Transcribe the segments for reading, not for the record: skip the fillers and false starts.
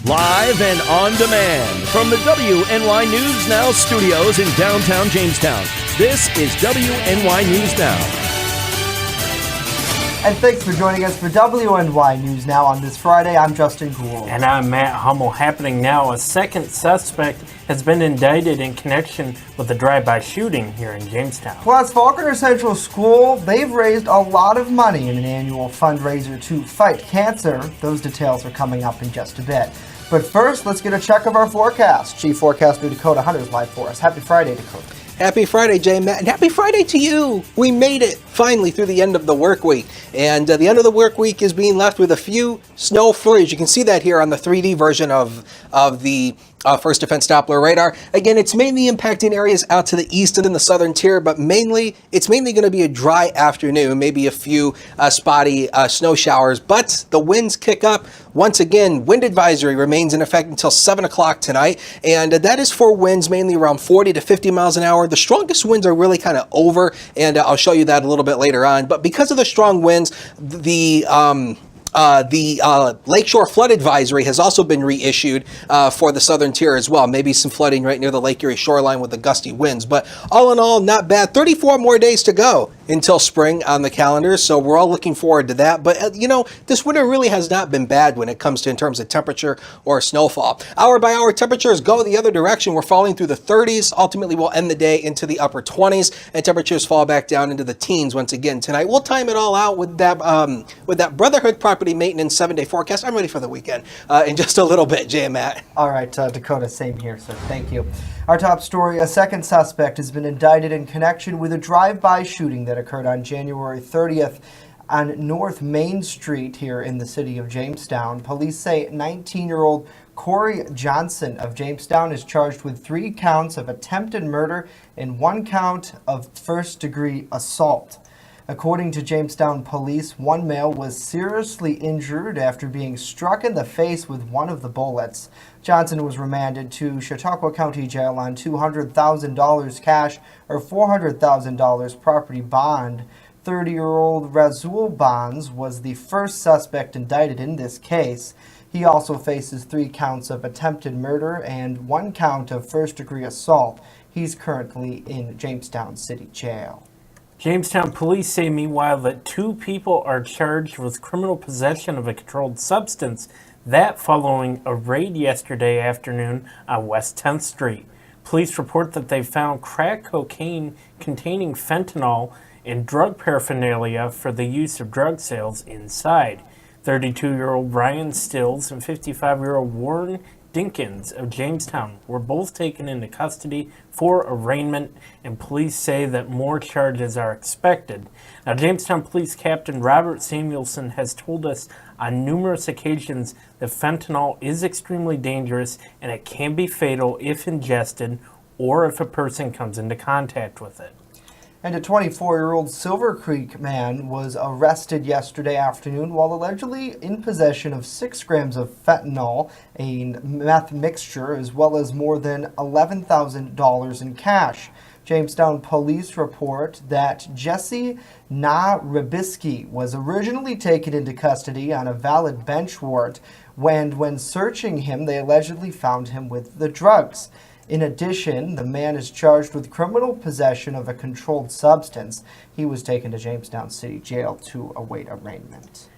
Live and on demand from the WNY News Now studios in downtown Jamestown. This is WNY News Now. And thanks for joining us for WNY News Now on this Friday. I'm Justin Gould. And I'm Matt Hummel. Happening now, a second suspect has been indicted in connection with the drive-by shooting here in Jamestown. Plus, Faulkner Central School, they've raised a lot of money in an annual fundraiser to fight cancer. Those details are coming up in just a bit. But first, let's get a check of our forecast. Chief Forecaster Dakota Hunter is live for us. Happy Friday, Dakota. Happy Friday, Jay Matt, and happy Friday to you. We made it finally through the end of the work week. And the end of the work week is being left with a few snow flurries. You can see that here on the 3D version of the First Defense Doppler radar. Again, it's mainly impacting areas out to the east and in the southern tier, but it's mainly going to be a dry afternoon, maybe a few spotty snow showers. But the winds kick up. Once again, wind advisory remains in effect until 7 o'clock tonight, and that is for winds mainly around 40 to 50 miles an hour. The strongest winds are really kind of over, and I'll show you that a little bit later on. But because of the strong winds, the Lakeshore Flood Advisory has also been reissued for the southern tier as well. Maybe some flooding right near the Lake Erie shoreline with the gusty winds. But all in all, not bad. 34 more days to go until spring on the calendar, so we're all looking forward to that. But, this winter really has not been bad when it comes to in terms of temperature or snowfall. Hour by hour, temperatures go the other direction. We're falling through the 30s. Ultimately, we'll end the day into the upper 20s, and temperatures fall back down into the teens once again tonight. We'll time it all out with that Brotherhood Property Maintenance 7-day forecast. I'm ready for the weekend in just a little bit, Jay and Matt. All right, Dakota, same here, so thank you. Our top story, a second suspect has been indicted in connection with a drive-by shooting that occurred on January 30th on North Main Street here in the city of Jamestown. Police say 19-year-old Corey Johnson of Jamestown is charged with 3 counts of attempted murder and 1 count of first-degree assault. According to Jamestown police, one male was seriously injured after being struck in the face with one of the bullets. Johnson was remanded to Chautauqua County Jail on $200,000 cash or $400,000 property bond. 30-year-old Razul Bonds was the first suspect indicted in this case. He also faces 3 counts of attempted murder and 1 count of first-degree assault. He's currently in Jamestown City Jail. Jamestown police say, meanwhile, that 2 people are charged with criminal possession of a controlled substance. That following a raid yesterday afternoon on West 10th Street. Police report that they found crack cocaine containing fentanyl and drug paraphernalia for the use of drug sales inside. 32-year-old Ryan Stills and 55-year-old Warren Dinkins of Jamestown were both taken into custody for arraignment, and police say that more charges are expected. Now, Jamestown Police Captain Robert Samuelson has told us on numerous occasions that fentanyl is extremely dangerous and it can be fatal if ingested or if a person comes into contact with it. And a 24-year-old Silver Creek man was arrested yesterday afternoon while allegedly in possession of 6 grams of fentanyl, a meth mixture, as well as more than $11,000 in cash. Jamestown police report that Jesse Rybisky was originally taken into custody on a valid bench warrant, when searching him, they allegedly found him with the drugs. In addition, the man is charged with criminal possession of a controlled substance. He was taken to Jamestown City Jail to await arraignment.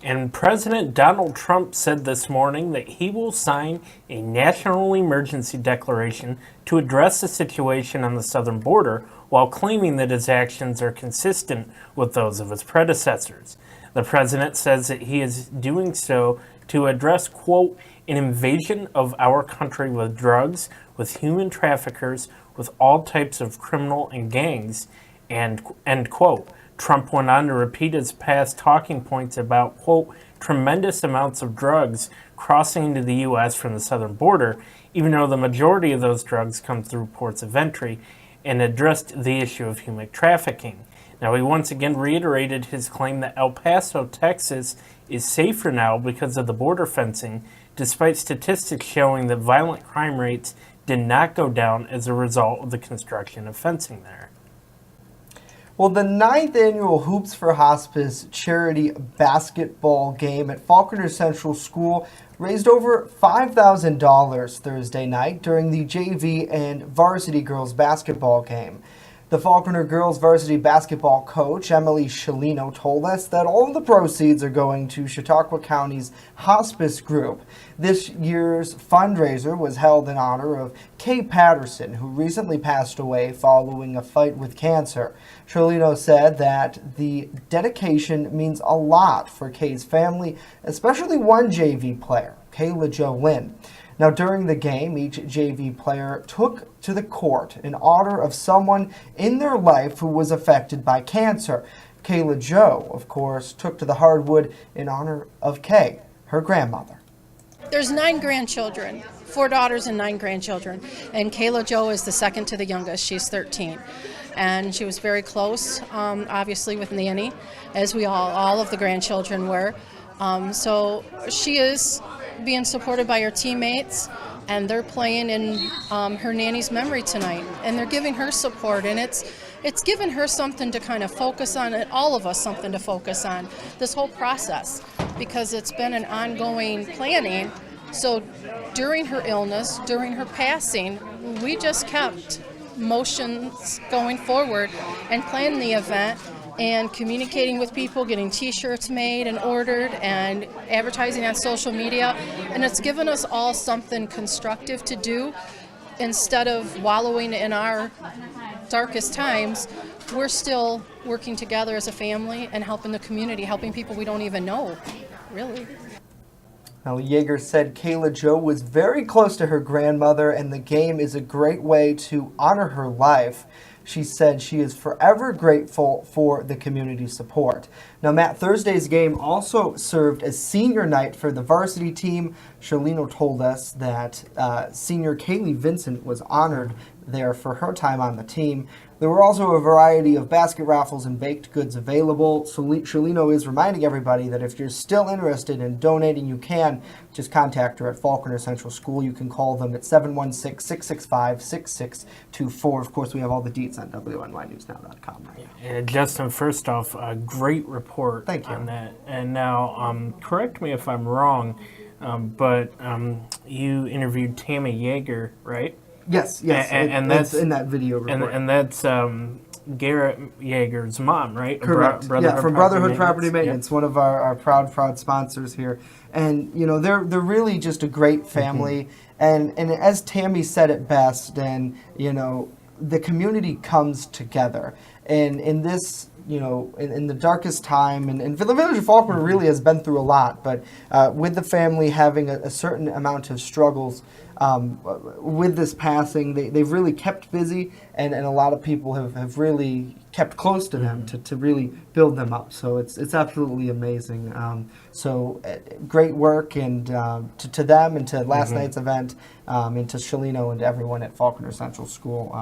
And President Donald Trump said this morning that he will sign a national emergency declaration to address the situation on the southern border, while claiming that his actions are consistent with those of his predecessors. The president says that he is doing so to address, quote, an invasion of our country with drugs, with human traffickers, with all types of criminal and gangs, and end quote. Trump went on to repeat his past talking points about, quote, tremendous amounts of drugs crossing into the U.S. from the southern border, even though the majority of those drugs come through ports of entry, and addressed the issue of human trafficking. Now, he once again reiterated his claim that El Paso, Texas, is safer now because of the border fencing, despite statistics showing that violent crime rates did not go down as a result of the construction of fencing there. Well, the 9th annual Hoops for Hospice charity basketball game at Faulkner Central School raised over $5,000 Thursday night during the JV and varsity girls basketball game. The Faulkner girls varsity basketball coach, Emily Scialino, told us that all of the proceeds are going to Chautauqua County's hospice group. This year's fundraiser was held in honor of Kay Patterson, who recently passed away following a fight with cancer. Scialino said that the dedication means a lot for Kay's family, especially one JV player, Kayla Jo Lynn. Now, during the game, each JV player took to the court in honor of someone in their life who was affected by cancer. Kayla Jo, of course, took to the hardwood in honor of Kay, her grandmother. There's 9 grandchildren, 4 daughters and 9 grandchildren, and Kayla Jo is the second to the youngest. She's 13. And she was very close, obviously, with Nanny, as we all of the grandchildren were. So she is being supported by her teammates, and they're playing in her nanny's memory tonight, and they're giving her support, and it's given her something to kind of focus on, and all of us something to focus on this whole process, because it's been an ongoing planning. So during her illness, during her passing, we just kept motions going forward and planning the event and communicating with people, getting t-shirts made and ordered and advertising on social media. And it's given us all something constructive to do. Instead of wallowing in our darkest times, we're still working together as a family and helping the community, helping people we don't even know, really. Now, Yeager said Kayla Jo was very close to her grandmother, and the game is a great way to honor her life. She said she is forever grateful for the community support. Now, Matt, Thursday's game also served as senior night for the varsity team. Scialino told us that senior Kaylee Vincent was honored there for her time on the team. There were also a variety of basket raffles and baked goods available. Scialino is reminding everybody that if you're still interested in donating, you can just contact her at Faulkner Central School. You can call them at 716-665-6624. Of course, we have all the deets on WNYNewsNow.com right now. And Justin, first off, a great report on that. And now, correct me if I'm wrong, but you interviewed Tammy Yeager, right? Yes, and that's in that video report. And that's Garrett Yeager's mom, right? Correct. From Brotherhood Property Maintenance, one of our proud sponsors here. And you know, they're really just a great family. And as Tammy said it best, and you know, the community comes together. And in this, you know, in the darkest time, and the village of Faulkner really has been through a lot, but with the family having a certain amount of struggles with this passing, they've really kept busy, and a lot of people have really kept close to them to really build them up. So it's absolutely amazing. So great work, and to them and to last night's event, and to Scialino and to everyone at Faulkner Central School.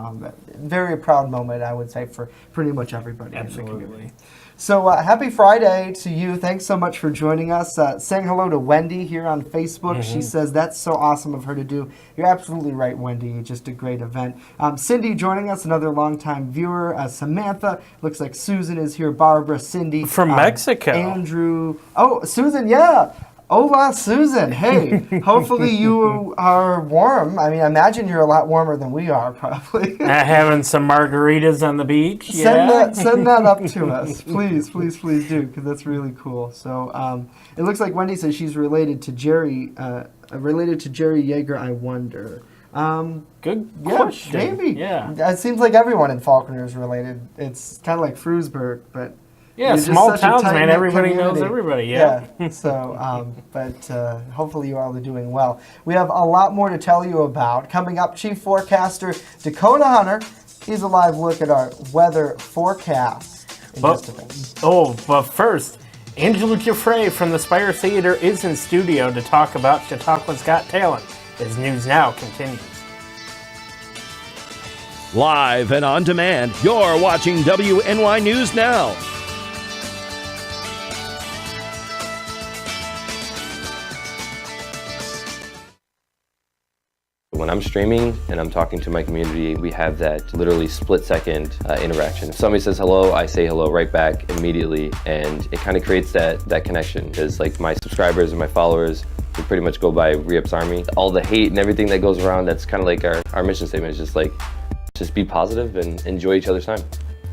Very proud moment, I would say, for pretty much everybody in the community. So happy Friday to you. Thanks so much for joining us. Saying hello to Wendy here on Facebook. She says that's so awesome of her to do. You're absolutely right, Wendy. Just a great event. Cindy joining us, another longtime viewer. Samantha, looks like Susan is here. Barbara, Cindy. From Mexico. Andrew. Oh, Susan, yeah. Hola, Susan. Hey, hopefully you are warm. I mean, I imagine you're a lot warmer than we are, probably. Having some margaritas on the beach. Send that up to us, please do, because that's really cool. So it looks like Wendy says she's related to Jerry Yeager. I wonder. Good question. Maybe. Yeah. It seems like everyone in Faulkner is related. It's kind of like Frewsburg, but. Yeah, small towns, man. Everybody knows everybody. Yeah. So, but hopefully you all are doing well. We have a lot more to tell you about. Coming up, Chief Forecaster Dakota Hunter. He's a live look at our weather forecast in just a bit. But first, Angela Giuffre from the Spire Theater is in studio to talk about Chautauqua's Got Talent as News Now continues. Live and on demand, you're watching WNY News Now. when I'm streaming and I'm talking to my community, we have that literally split-second interaction. If somebody says hello, I say hello right back immediately, and it kind of creates that connection, because like my subscribers and my followers, we pretty much go by Re-Ups Army. All the hate and everything that goes around, that's kind of like our mission statement, is just like, just be positive and enjoy each other's time.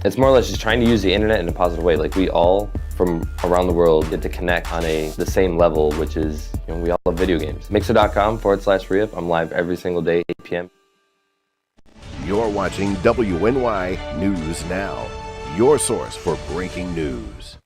It's more or less just trying to use the internet in a positive way. Like, we all from around the world get to connect on the same level, which is, you know, we all love video games. Mixer.com/Re-Up. I'm live every single day, 8 p.m. You're watching WNY News Now, your source for breaking news.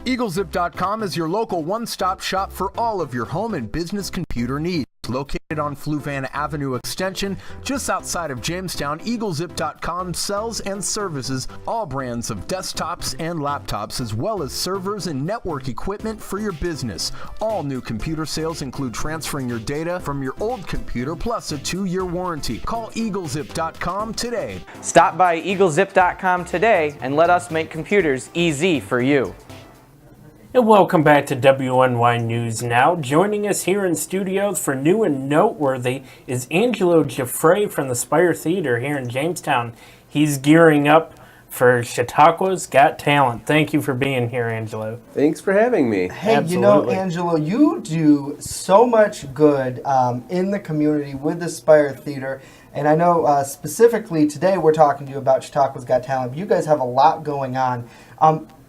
EagleZip.com is your local one-stop shop for all of your home and business computer needs. Located on Fluvan Avenue Extension, just outside of Jamestown, EagleZip.com sells and services all brands of desktops and laptops, as well as servers and network equipment for your business. All new computer sales include transferring your data from your old computer plus a 2-year warranty. Call EagleZip.com today. Stop by EagleZip.com today and let us make computers easy for you. And welcome back to WNY News Now. Joining us here in studios for New and Noteworthy is Angelo Giuffre from the Spire Theater here in Jamestown. He's gearing up for Chautauqua's Got Talent. Thank you for being here, Angelo. Thanks for having me. Hey, Absolutely. you know, Angelo, you do so much good in the community with the Spire Theater. And I know specifically today we're talking to you about Chautauqua's Got Talent. You guys have a lot going on.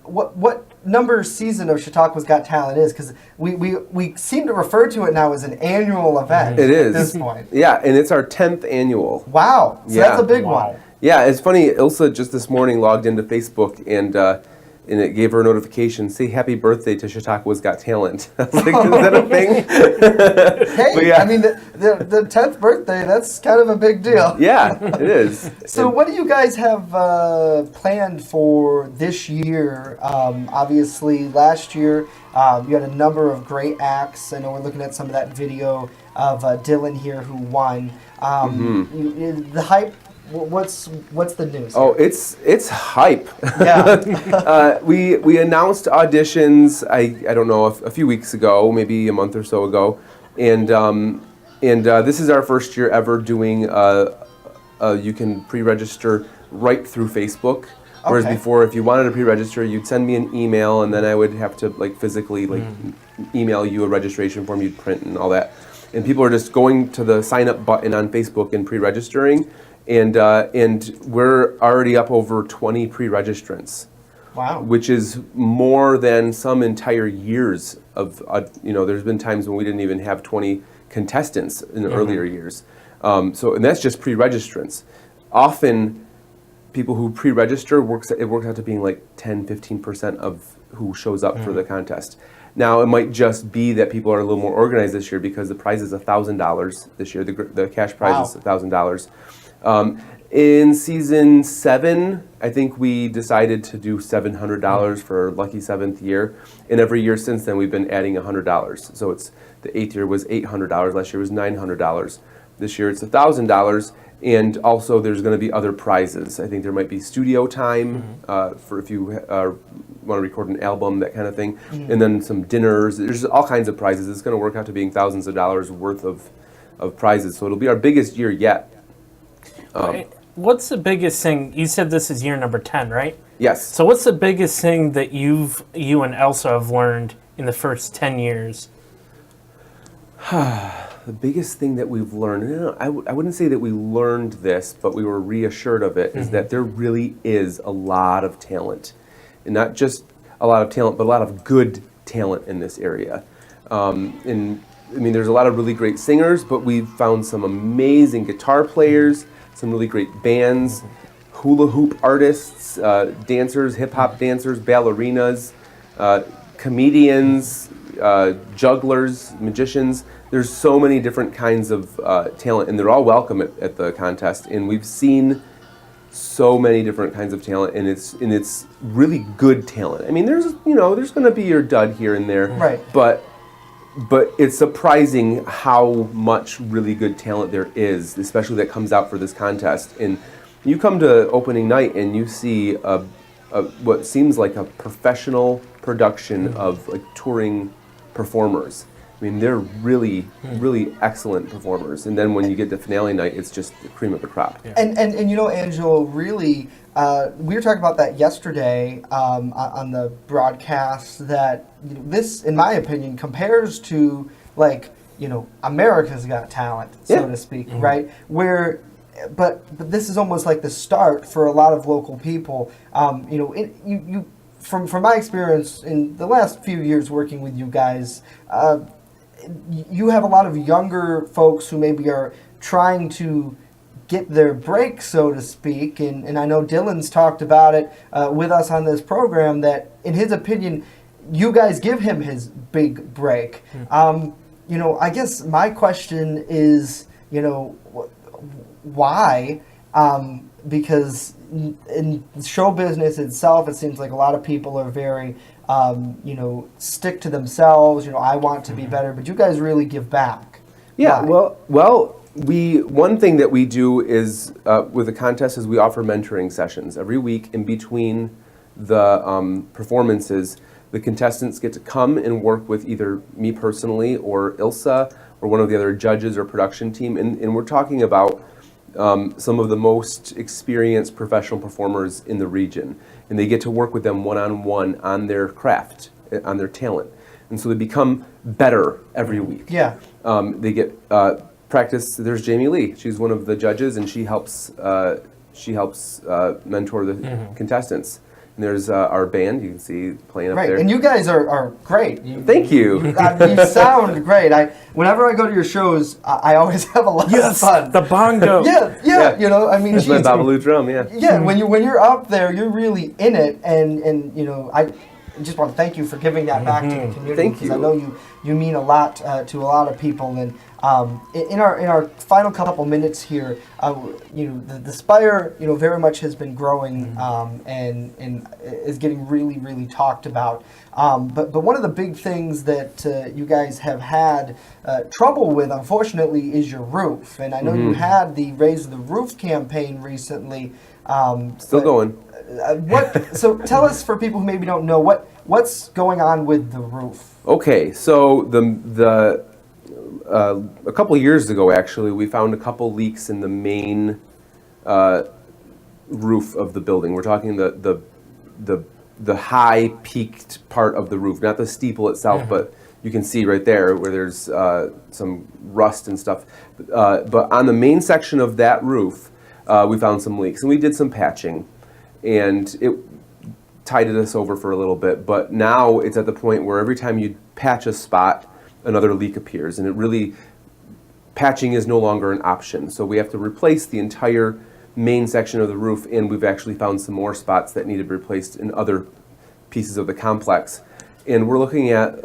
What number season of Chautauqua's Got Talent is? Because we seem to refer to it now as an annual event. It is. At this point. Yeah, and it's our 10th annual. Wow. So that's a big Wow. one. Yeah, it's funny. Ilsa just this morning logged into Facebook and it gave her a notification, say happy birthday to Chautauqua's Got Talent. I was like, is that a thing? Hey, But yeah. I mean, the 10th birthday, that's kind of a big deal. Yeah, it is. So what do you guys have planned for this year? Obviously, last year you had a number of great acts. I know we're looking at some of that video of Dylan here who won. The hype, what's the news? Oh, it's hype. Yeah. We announced auditions, I don't know, a few weeks ago, maybe a month or so ago. And this is our first year ever doing, you can pre-register right through Facebook. Whereas Okay. before, if you wanted to pre-register, you'd send me an email, and then I would have to physically email you a registration form you'd print and all that. And people are just going to the sign up button on Facebook and pre-registering, and we're already up over 20 pre-registrants. Wow. Which is more than some entire years of, there's been times when we didn't even have 20 contestants in the earlier years. And that's just pre-registrants. Often, people who pre-register, it works out to being like 10-15% of who shows up for the contest. Now, it might just be that people are a little more organized this year because the prize is $1,000 this year. The cash prize is $1,000. In season 7, I think we decided to do $700 for lucky 7th year, and every year since then we've been adding $100. So the 8th year was $800, last year was $900. This year it's $1,000, and also there's going to be other prizes. I think there might be studio time for if you want to record an album, that kind of thing, and then some dinners. There's all kinds of prizes. It's going to work out to being thousands of dollars worth of prizes. So it'll be our biggest year yet. What's the biggest thing? You said this is year number 10, right? Yes. So what's the biggest thing that you and Elsa have learned in the first 10 years? The biggest thing that we've learned, I wouldn't say that we learned this, but we were reassured of it, is that there really is a lot of talent. And not just a lot of talent, but a lot of good talent in this area. There's a lot of really great singers, but we've found some amazing guitar players, some really great bands, hula hoop artists, dancers, hip-hop dancers, ballerinas, comedians, jugglers, magicians. There's so many different kinds of talent, and they're all welcome at the contest. And we've seen so many different kinds of talent, and it's really good talent. I mean, there's going to be your dud here and there, Right. But it's surprising how much really good talent there is, especially that comes out for this contest. And you come to opening night and you see what seems like a professional production of touring performers. I mean, they're really, really excellent performers. And then when you get to finale night, it's just the cream of the crop. And you know, Angelo, really, we were talking about that yesterday on the broadcast, that this, in my opinion, compares to, like, America's Got Talent, so to speak, right? Where, but this is almost like the start for a lot of local people. From my experience in the last few years working with you guys, you have a lot of younger folks who maybe are trying to get their break, so to speak, and I know Dylan's talked about it with us on this program, that in his opinion, you guys give him his big break. I guess my question is, why? Because in show business itself, it seems like a lot of people are very, stick to themselves. I want to be better, but you guys really give back. Yeah, Why? well, one thing that we do is with the contest is we offer mentoring sessions every week in between the performances. The contestants get to come and work with either me personally or Ilsa or one of the other judges or production team, and we're talking about some of the most experienced professional performers in the region, and they get to work with them one-on-one on their craft, on their talent, and so they become better every week. Yeah. They get practice. There's Jamie Lee. She's one of the judges, and she helps mentor the contestants. And there's our band. You can see playing up there. Right, and you guys are great. Thank you. You sound great. Whenever I go to your shows, I always have a lot of fun. The bongo. Yeah. I mean, That's my Babalu drum. Yeah. Yeah, when you're up there, you're really in it, and I just want to thank you for giving that back to the community. Thank because you. I know you mean a lot to a lot of people. And in our final couple minutes here, the Spire very much has been growing and is getting really, really talked about. But one of the big things that you guys have had trouble with, unfortunately, is your roof. And I know you had the Raise the Roof campaign recently. Still going. So tell us, for people who maybe don't know, what's going on with the roof? Okay, so a couple of years ago, actually, we found a couple leaks in the main roof of the building. We're talking the high peaked part of the roof, not the steeple itself, but you can see right there where there's some rust and stuff. But on the main section of that roof, we found some leaks, and we did some patching, and it tided us over for a little bit. But now it's at the point where every time you patch a spot, another leak appears, and it really, patching is no longer an option. So we have to replace the entire main section of the roof, and we've actually found some more spots that need to be replaced in other pieces of the complex. And we're looking at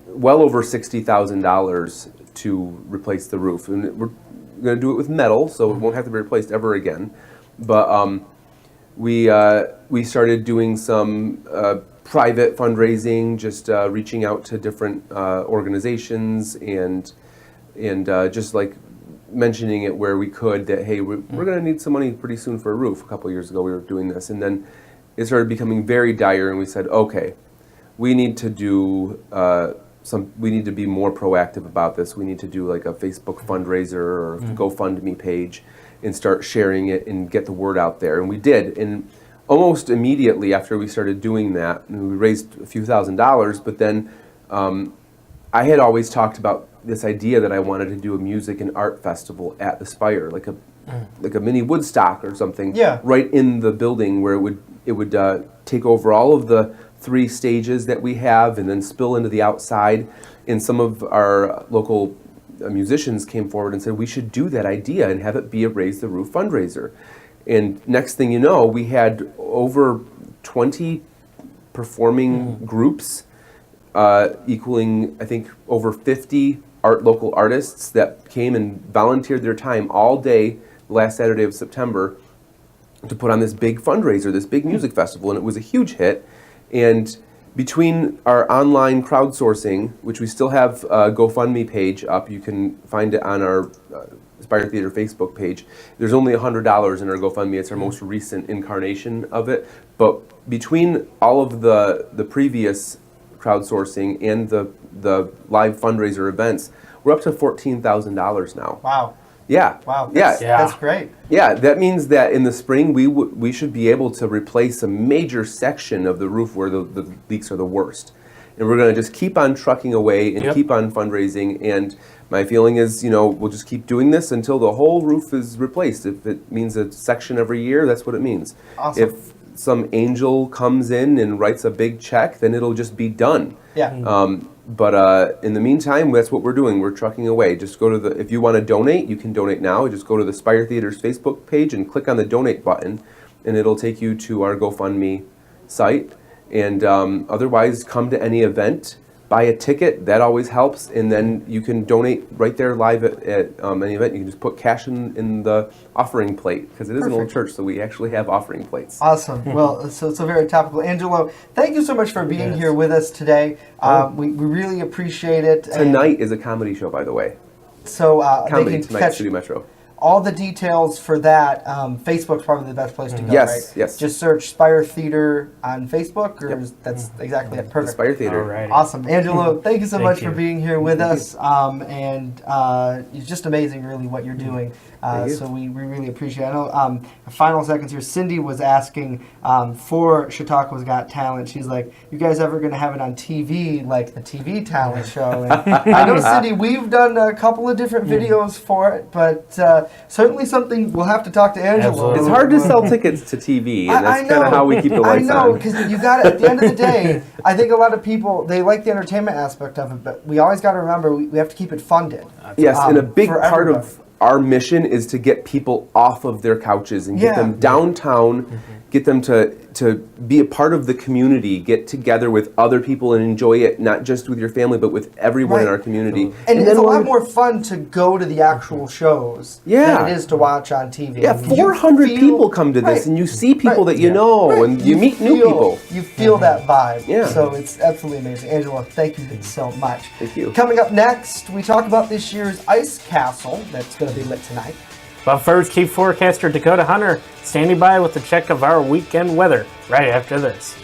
well over $60,000 to replace the roof. And we're going to do it with metal, so it won't have to be replaced ever again. But we started doing some private fundraising, just reaching out to different organizations and just like mentioning it where we could, that hey, we're going to need some money pretty soon for a roof. A couple of years ago we were doing this, and then it started becoming very dire, and we said, okay, we need to do we need to be more proactive about this. We need to do like a Facebook fundraiser or GoFundMe page and start sharing it and get the word out there. And we did. And almost immediately after we started doing that, and we raised a few $1,000s, but then I had always talked about this idea that I wanted to do a music and art festival at the Spire, like a mini Woodstock or something, right in the building, where it would take over all of the 3 stages that we have and then spill into the outside. And some of our local musicians came forward and said we should do that idea and have it be a Raise the Roof fundraiser. And next thing you know, we had over 20 performing groups, equaling, I think, over 50 local artists that came and volunteered their time all day last Saturday of September to put on this big fundraiser, this big music festival, and it was a huge hit. And between our online crowdsourcing, which we still have a GoFundMe page up, you can find it on our Spire Theater Facebook page. There's only $100 in our GoFundMe. It's our most recent incarnation of it. But between all of the previous crowdsourcing and the live fundraiser events, we're up to $14,000 now. Wow. Yeah. Wow. Yeah. That's great. Yeah, that means that in the spring we should be able to replace a major section of the roof where the leaks are the worst. And we're going to just keep on trucking away and keep on fundraising. And my feeling is, we'll just keep doing this until the whole roof is replaced. If it means a section every year, that's what it means. Awesome. If some angel comes in and writes a big check, then it'll just be done. Yeah. But in the meantime, that's what we're doing. We're trucking away. Just go to if you want to donate, you can donate now. Just go to the Spire Theater's Facebook page and click on the donate button, and it'll take you to our GoFundMe site. And otherwise, come to any event, buy a ticket. That always helps. And then you can donate right there live at any event. You can just put cash in the offering plate, because it is an old church, so we actually have offering plates. Awesome. Well, so it's a very topical. Angelo, thank you so much for being here with us today. We really appreciate it. Tonight is a comedy show, by the way. So Comedy they can tonight, catch City Metro. all the details for that. Facebook's probably the best place to go, Yes, right? yes. Just search Spire Theater on Facebook, or that's exactly it. Perfect. Spire Theater. Alrighty. Awesome. Angelo, thank you so much you. for being here with us. And it's just amazing, really, what you're doing. Thank you. So we really appreciate it. I know, final seconds here, Cindy was asking for Chautauqua's Got Talent. She's like, you guys ever going to have it on TV, like the TV talent show? And I know, Cindy, we've done a couple of different videos for it, but certainly something we'll have to talk to Angelo. Absolutely. It's hard to sell tickets to TV, and that's kind of how we keep the lights on. I know, because you got it. At the end of the day, I think a lot of people, they like the entertainment aspect of it, but we always got to remember we have to keep it funded. Yes, and a big for part everybody. of our mission is to get people off of their couches and get them downtown, get them to be a part of the community, get together with other people and enjoy it, not just with your family, but with everyone in our community. And it's then a lot when- more fun to go to the actual shows Yeah. than it is to watch on TV. Yeah, You 400 feel- people come to this, right, and you see people right, that you know, right. and you meet new feel- people. You feel that vibe. Yeah. So it's absolutely amazing. Angela, thank you so much. Thank you. Coming up next, we talk about this year's Ice Castle that's going to be lit tonight. But first, Chief Forecaster Dakota Hunter standing by with a check of our weekend weather right after this.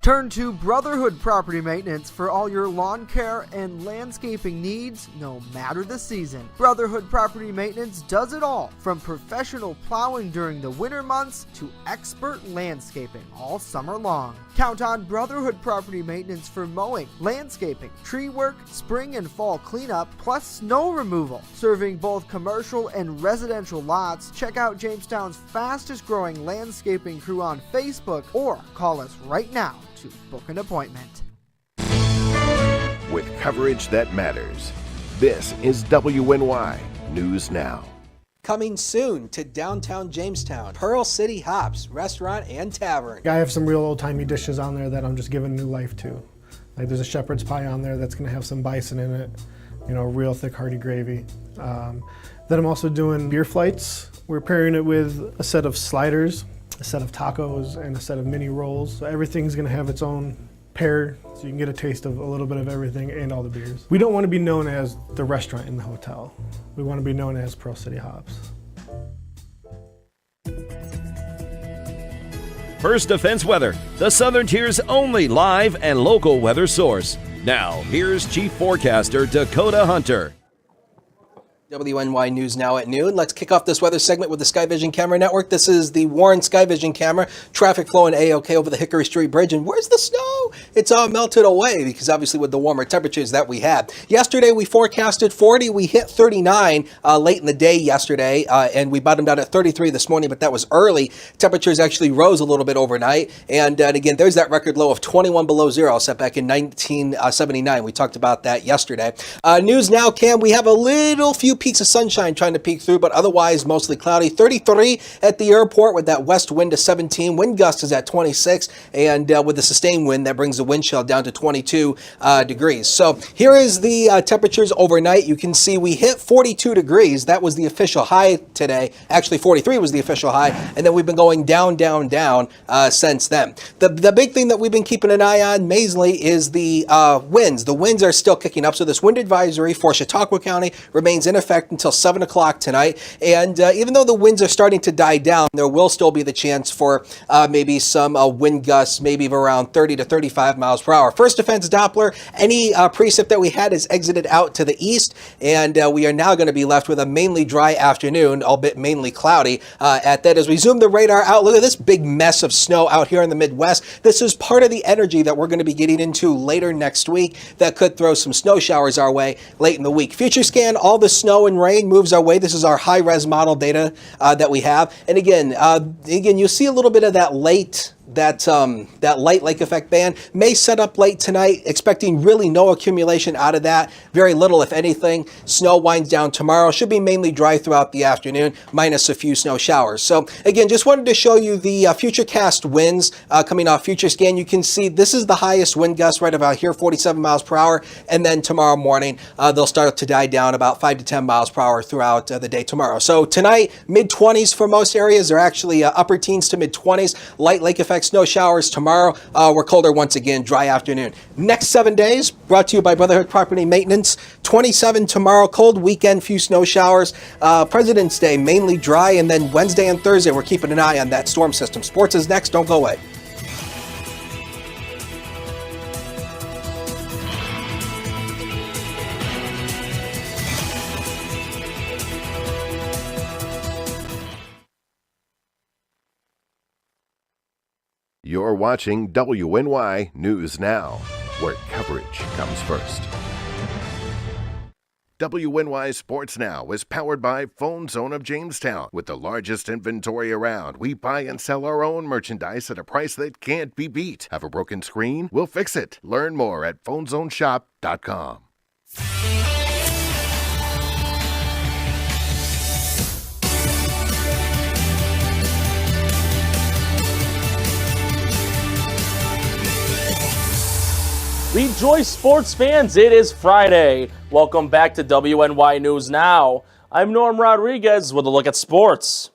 Turn to Brotherhood Property Maintenance for all your lawn care and landscaping needs, no matter the season. Brotherhood Property Maintenance does it all, from professional plowing during the winter months to expert landscaping all summer long. Count on Brotherhood Property Maintenance for mowing, landscaping, tree work, spring and fall cleanup, plus snow removal. Serving both commercial and residential lots, check out Jamestown's fastest growing landscaping crew on Facebook or call us right now to book an appointment. With coverage that matters, this is WNY News Now. Coming soon to downtown Jamestown, Pearl City Hops Restaurant and Tavern. I have some real old-timey dishes on there that I'm just giving new life to. Like there's a shepherd's pie on there that's gonna have some bison in it, real thick hearty gravy. Then I'm also doing beer flights. We're pairing it with a set of sliders, a set of tacos, and a set of mini rolls. So everything's gonna have its own pair, so you can get a taste of a little bit of everything and all the beers. We don't want to be known as the restaurant in the hotel. We want to be known as Pearl City Hops. First Defense Weather, the Southern Tier's only live and local weather source. Now, here's Chief Forecaster Dakota Hunter. WNY News Now at noon. Let's kick off this weather segment with the Sky Vision Camera Network. This is the Warren Sky Vision Camera. Traffic flowing A-OK over the Hickory Street Bridge. And where's the snow? It's all melted away because obviously with the warmer temperatures that we had. Yesterday we forecasted 40. We hit 39 late in the day yesterday. And we bottomed out at 33 this morning, but that was early. Temperatures actually rose a little bit overnight. And again, there's that record low of 21 below zero set back in 1979. We talked about that yesterday. News Now, Cam, we have a little few peaks of sunshine trying to peek through, but otherwise mostly cloudy. 33 at the airport with that west wind to 17. Wind gust is at 26, and with the sustained wind, that brings the wind chill down to 22 degrees. So here is the temperatures overnight. You can see we hit 42 degrees. That was the official high today. Actually, 43 was the official high, and then we've been going down, down, down since then. The big thing that we've been keeping an eye on, mazily, is the winds. The winds are still kicking up, so this wind advisory for Chautauqua County remains in effect effect until 7 o'clock tonight. And even though the winds are starting to die down, there will still be the chance for maybe some wind gusts, maybe of around 30 to 35 miles per hour. First Defense Doppler, any precip that we had is exited out to the east, and we are now going to be left with a mainly dry afternoon, albeit mainly cloudy at that. As we zoom the radar out, look at this big mess of snow out here in the Midwest. This is part of the energy that we're going to be getting into later next week that could throw some snow showers our way late in the week. Future scan, all the snow and rain moves our way. This is our high-res model data that we have. And again, you'll see a little bit of that that light lake effect band may set up late tonight, expecting really no accumulation out of that. Very little, if anything. Snow winds down tomorrow. Should be mainly dry throughout the afternoon, minus a few snow showers. So again, just wanted to show you the futurecast winds coming off Future Scan. You can see this is the highest wind gust right about here, 47 miles per hour. And then tomorrow morning, they'll start to die down about 5 to 10 miles per hour throughout the day tomorrow. So tonight, mid-20s for most areas. They're actually upper teens to mid-20s. Light lake effect snow showers tomorrow. We're colder once again, dry afternoon. Next 7 days, brought to you by Brotherhood Property Maintenance. 27 tomorrow, cold weekend, few snow showers. President's Day, mainly dry, and then Wednesday and Thursday, we're keeping an eye on that storm system. Sports is next, don't go away. You're watching WNY News Now, where coverage comes first. WNY Sports Now is powered by Phone Zone of Jamestown. With the largest inventory around, we buy and sell our own merchandise at a price that can't be beat. Have a broken screen? We'll fix it. Learn more at phonezoneshop.com. Rejoice, sports fans, it is Friday. Welcome back to WNY News Now. I'm Norm Rodriguez with a look at sports.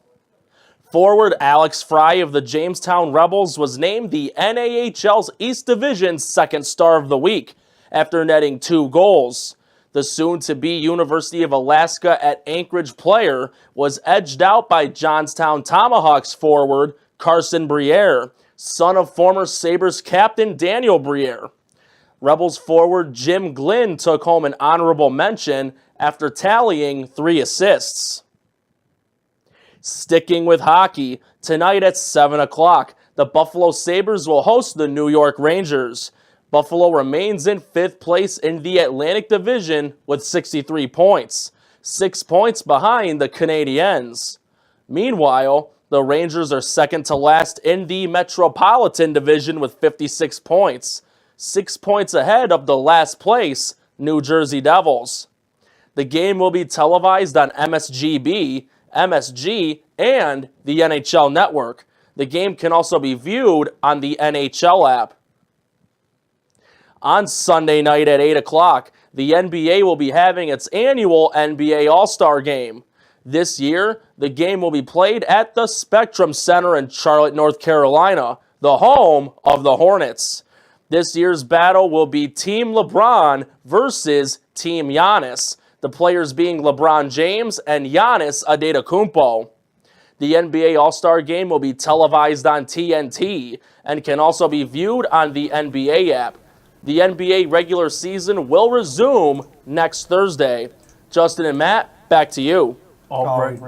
Forward Alex Fry of the Jamestown Rebels was named the NAHL's East Division's second star of the week after netting 2 goals. The soon-to-be University of Alaska at Anchorage player was edged out by Johnstown Tomahawks forward Carson Briere, son of former Sabres captain Daniel Briere. Rebels forward Jim Glynn took home an honorable mention after tallying 3 assists. Sticking with hockey, tonight at 7 o'clock, the Buffalo Sabres will host the New York Rangers. Buffalo remains in 5th place in the Atlantic Division with 63 points, 6 points behind the Canadiens. Meanwhile, the Rangers are second to last in the Metropolitan Division with 56 points. 6 points ahead of the last place New Jersey Devils. The game will be televised on MSGB, MSG, and the NHL Network. The game can also be viewed on the NHL app. On Sunday night at 8 o'clock, the NBA will be having its annual NBA All-Star Game. This year, the game will be played at the Spectrum Center in Charlotte, North Carolina, the home of the Hornets. This year's battle will be Team LeBron versus Team Giannis, the players being LeBron James and Giannis Antetokounmpo. The NBA All-Star Game will be televised on TNT and can also be viewed on the NBA app. The NBA regular season will resume next Thursday. Justin and Matt, back to you. All right,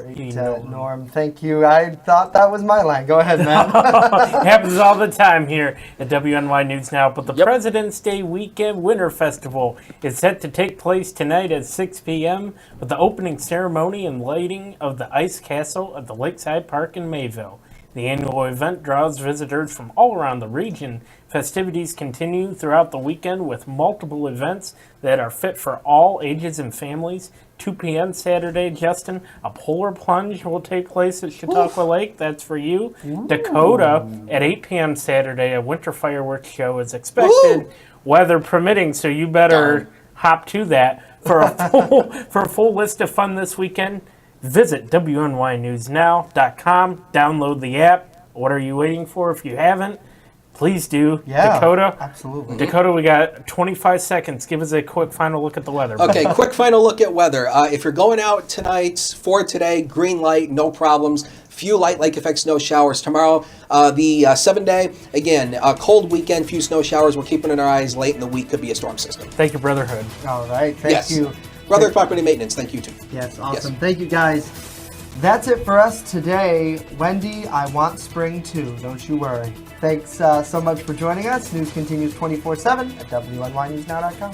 Norm. Thank you. I thought that was my line. Go ahead, Matt. It happens all the time here at WNY News Now. But the President's Day Weekend Winter Festival is set to take place tonight at 6 p.m. with the opening ceremony and lighting of the Ice Castle at the Lakeside Park in Mayville. The annual event draws visitors from all around the region. Festivities continue throughout the weekend with multiple events that are fit for all ages and families. 2 p.m. Saturday, Justin, a polar plunge will take place at Chautauqua Lake. That's for you. Ooh. Dakota, at 8 p.m. Saturday, a winter fireworks show is expected, weather permitting, so you better hop to that. For a full list of fun this weekend, visit WNYNewsNow.com, download the app. What are you waiting for if you haven't? Please do. Yeah, Dakota. absolutely. Dakota, we got 25 seconds. Give us a quick final look at the weather. Okay, quick final look at weather. If you're going out tonight for today, green light, no problems. Few light lake effect snow showers tomorrow. The 7-day, again, cold weekend, few snow showers. We're keeping in our eyes late in the week. Could be a storm system. Thank you, Brotherhood. All right, thank you. Brother Property Maintenance, thank you too. Yes, awesome. Thank you, guys. That's it for us today. Wendy, I want spring too. Don't you worry. Thanks so much for joining us. News continues 24/7 at WNYNewsNow.com.